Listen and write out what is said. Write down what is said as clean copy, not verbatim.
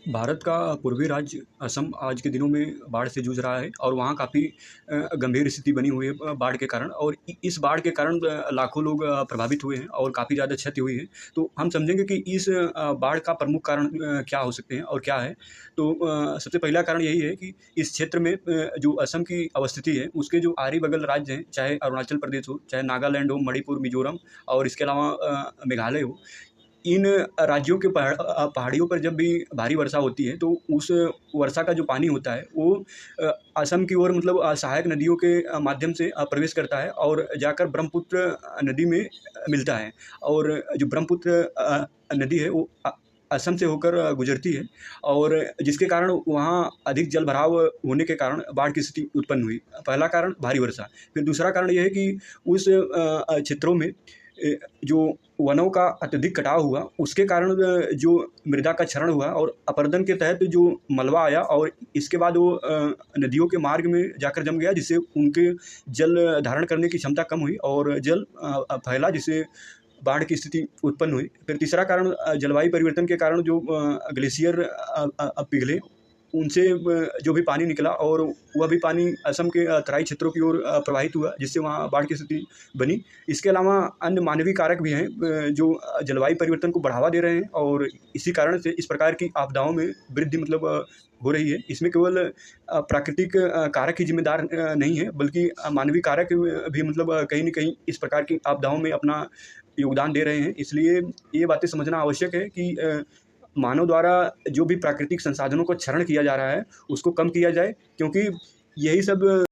भारत का पूर्वी राज्य असम आज के दिनों में बाढ़ से जूझ रहा है और वहाँ काफ़ी गंभीर स्थिति बनी हुई है बाढ़ के कारण। और इस बाढ़ के कारण लाखों लोग प्रभावित हुए हैं और काफ़ी ज़्यादा क्षति हुई है। तो हम समझेंगे कि इस बाढ़ का प्रमुख कारण क्या हो सकते हैं और क्या है। तो सबसे पहला कारण यही है कि इस क्षेत्र में जो असम की अवस्थिति है उसके जो आरी बगल राज्य हैं, चाहे अरुणाचल प्रदेश हो, चाहे नागालैंड हो, मणिपुर, मिजोरम और इसके अलावा मेघालय हो, इन राज्यों के पहाड़ियों पर जब भी भारी वर्षा होती है तो उस वर्षा का जो पानी होता है वो असम की ओर मतलब सहायक नदियों के माध्यम से प्रवेश करता है और जाकर ब्रह्मपुत्र नदी में मिलता है। और जो ब्रह्मपुत्र नदी है वो असम से होकर गुजरती है और जिसके कारण वहाँ अधिक जल भराव होने के कारण बाढ़ की स्थिति उत्पन्न हुई। पहला कारण भारी वर्षा। फिर दूसरा कारण ये है कि उस क्षेत्रों में जो वनों का अत्यधिक कटाव हुआ उसके कारण जो मृदा का क्षरण हुआ और अपरदन के तहत जो मलबा आया और इसके बाद वो नदियों के मार्ग में जाकर जम गया, जिससे उनके जल धारण करने की क्षमता कम हुई और जल फैला, जिससे बाढ़ की स्थिति उत्पन्न हुई। फिर तीसरा कारण जलवायु परिवर्तन के कारण जो ग्लेशियर पिघले, उनसे जो भी पानी निकला और वह भी पानी असम के तराई क्षेत्रों की ओर प्रवाहित हुआ, जिससे वहाँ बाढ़ की स्थिति बनी। इसके अलावा अन्य मानवीय कारक भी हैं जो जलवायु परिवर्तन को बढ़ावा दे रहे हैं और इसी कारण से इस प्रकार की आपदाओं में वृद्धि मतलब हो रही है। इसमें केवल प्राकृतिक कारक ही जिम्मेदार नहीं है, बल्कि मानवीय कारक भी मतलब कहीं न कहीं इस प्रकार की आपदाओं में अपना योगदान दे रहे हैं। इसलिए ये बातें समझना आवश्यक है कि मानव द्वारा जो भी प्राकृतिक संसाधनों को क्षरण किया जा रहा है उसको कम किया जाए, क्योंकि यही सब